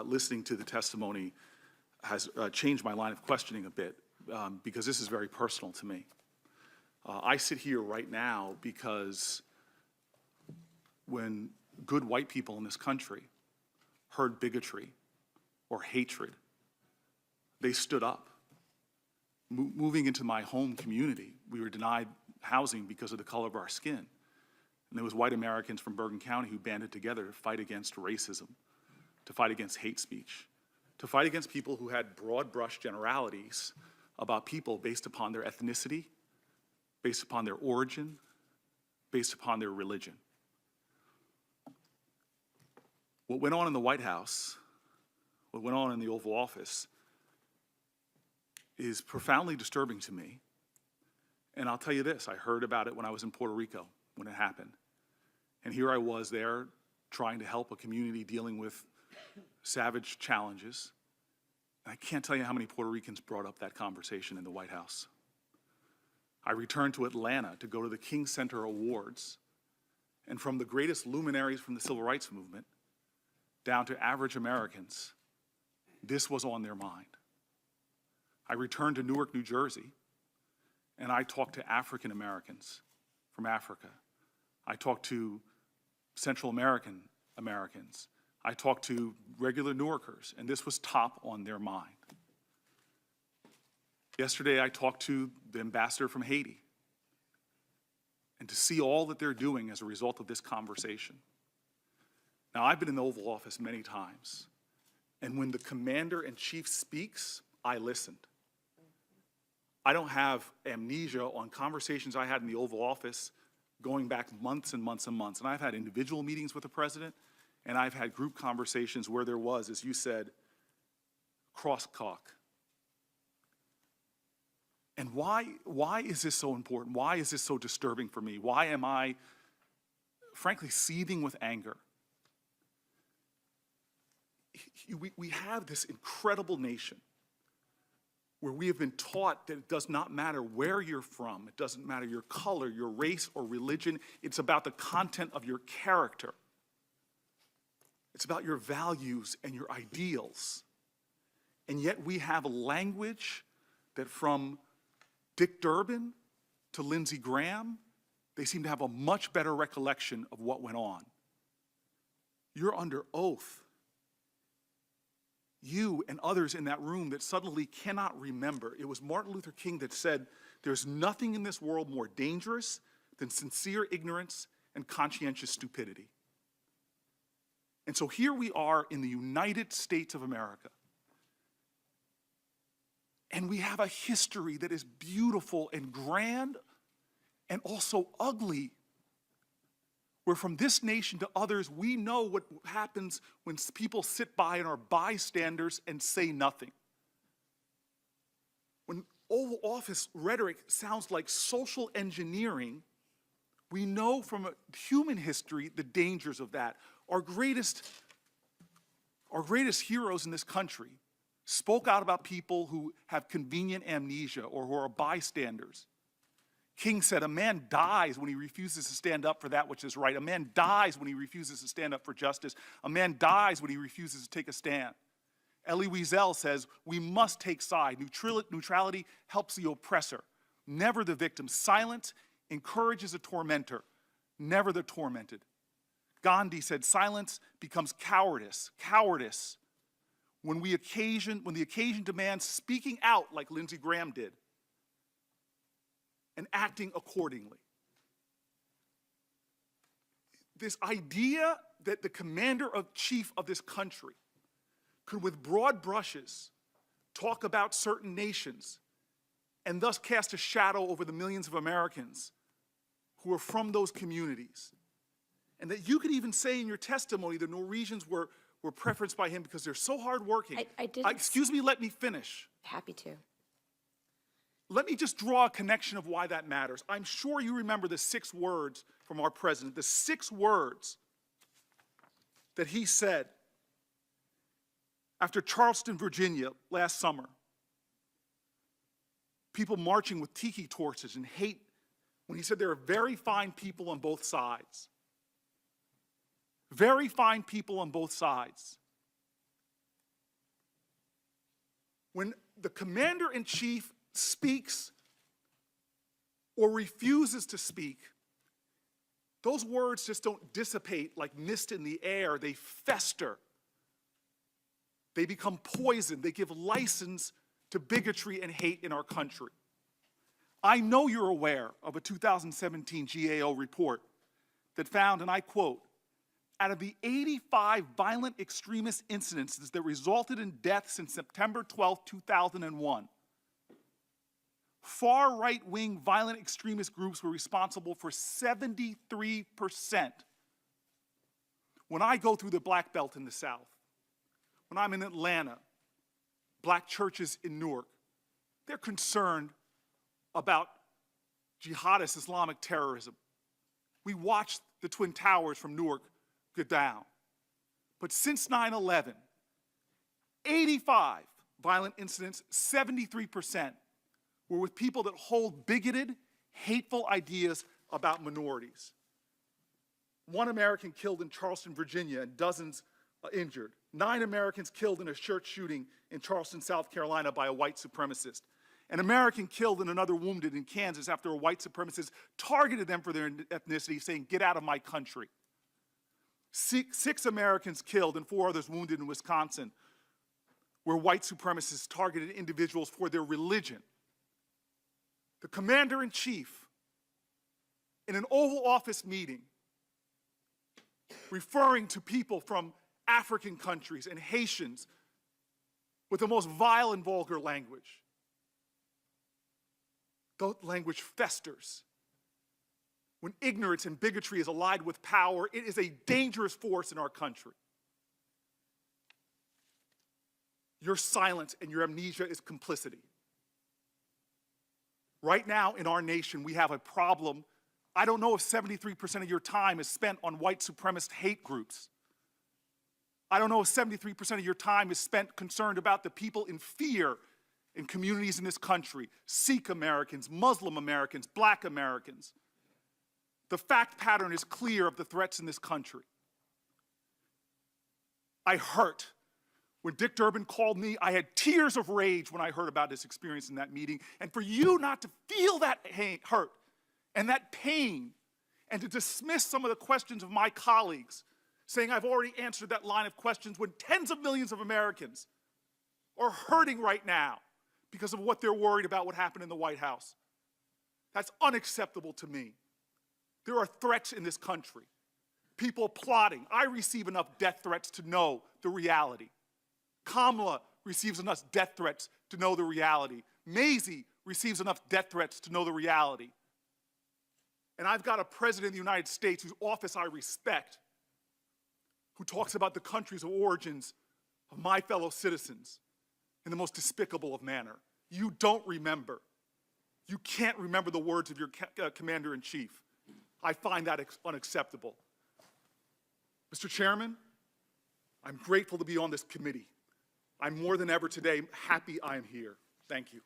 listening to the testimony has changed my line of questioning a bit because this is very personal to me. I sit here right now because when good white people in this country heard bigotry or hatred, they stood up. Moving into my home community, we were denied housing because of the color of our skin. And there was white Americans from Bergen County who banded together to fight against racism, to fight against hate speech, to fight against people who had broad brush generalities about people based upon their ethnicity, based upon their origin, based upon their religion. What went on in the White House, what went on in the Oval Office, is profoundly disturbing to me. And I'll tell you this, I heard about it when I was in Puerto Rico, when it happened. And here I was there trying to help a community dealing with savage challenges. And I can't tell you how many Puerto Ricans brought up that conversation in the White House. I returned to Atlanta to go to the King Center Awards, and from the greatest luminaries from the Civil Rights Movement down to average Americans, this was on their mind. I returned to Newark, New Jersey, and I talked to African Americans from Africa. I talked to Central American Americans. I talked to regular Newarkers, and this was top on their mind. Yesterday, I talked to the ambassador from Haiti, and to see all that they're doing as a result of this conversation. Now, I've been in the Oval Office many times, and when the commander-in-chief speaks, I listened. I don't have amnesia on conversations I had in the Oval Office going back months and months and months. And I've had individual meetings with the president, and I've had group conversations where there was, as you said, crosstalk. And why is this so important? Why is this so disturbing for me? Why am I, frankly, seething with anger? We have this incredible nation where we have been taught that it does not matter where you're from, it doesn't matter your color, your race, or religion, it's about the content of your character. It's about your values and your ideals. And yet we have a language that from Dick Durbin to Lindsey Graham, they seem to have a much better recollection of what went on. You're under oath. You and others in that room that suddenly cannot remember. It was Martin Luther King that said, there's nothing in this world more dangerous than sincere ignorance and conscientious stupidity. And so here we are in the United States of America. And we have a history that is beautiful and grand and also ugly, where from this nation to others, we know what happens when people sit by and are bystanders and say nothing. When Oval Office rhetoric sounds like social engineering, we know from human history the dangers of that. Our greatest heroes in this country spoke out about people who have convenient amnesia or who are bystanders. King said, a man dies when he refuses to stand up for that which is right. A man dies when he refuses to stand up for justice. A man dies when he refuses to take a stand. Elie Wiesel says, we must take side. Neutrality helps the oppressor, never the victim. Silence encourages a tormentor, never the tormented. Gandhi said, silence becomes cowardice. Cowardice when the occasion demands speaking out like Lindsey Graham did and acting accordingly. This idea that the commander-in-chief of this country could, with broad brushes, talk about certain nations and thus cast a shadow over the millions of Americans who are from those communities. And that you could even say in your testimony the Norwegians were preferenced by him because they're so hardworking. I didn't. Excuse me, let me finish. Happy to. Let me just draw a connection of why that matters. I'm sure you remember the 6 words from our president, the 6 words that he said after Charleston, Virginia last summer. People marching with tiki torches and hate, when he said there are very fine people on both sides. Very fine people on both sides. When the commander-in-chief speaks or refuses to speak, those words just don't dissipate like mist in the air. They fester. They become poison. They give license to bigotry and hate in our country. I know you're aware of a 2017 GAO report that found, and I quote, out of the 85 violent extremist incidences that resulted in death since September 12, 2001, far right-wing violent extremist groups were responsible for 73%. When I go through the Black Belt in the South, when I'm in Atlanta, black churches in Newark, they're concerned about jihadist Islamic terrorism. We watched the Twin Towers from Newark go down. But since 9/11, 85 violent incidents, 73% were with people that hold bigoted, hateful ideas about minorities. 1 American killed in Charleston, Virginia, and dozens injured. 9 Americans killed in a church shooting in Charleston, South Carolina by a white supremacist. An American killed and another wounded in Kansas after a white supremacist targeted them for their ethnicity, saying, "Get out of my country." 6 Americans killed and 4 others wounded in Wisconsin, where white supremacists targeted individuals for their religion. The commander-in-chief, in an Oval Office meeting, referring to people from African countries and Haitians with the most vile and vulgar language. The language festers. When ignorance and bigotry is allied with power, it is a dangerous force in our country. Your silence and your amnesia is complicity. Right now in our nation, we have a problem. I don't know if 73% of your time is spent on white supremacist hate groups. I don't know if 73% of your time is spent concerned about the people in fear in communities in this country, Sikh Americans, Muslim Americans, Black Americans. The fact pattern is clear of the threats in this country. I hurt. When Dick Durbin called me, I had tears of rage when I heard about his experience in that meeting. And for you not to feel that hurt and that pain and to dismiss some of the questions of my colleagues, saying I've already answered that line of questions when tens of millions of Americans are hurting right now because of what they're worried about what happened in the White House. That's unacceptable to me. There are threats in this country. People plotting. I receive enough death threats to know the reality. Kamala receives enough death threats to know the reality. Maisie receives enough death threats to know the reality. And I've got a president of the United States whose office I respect, who talks about the countries of origins of my fellow citizens in the most despicable of manner. You don't remember. You can't remember the words of your commander-in-chief. I find that unacceptable. Mr. Chairman, I'm grateful to be on this committee. I'm more than ever today happy I am here. Thank you.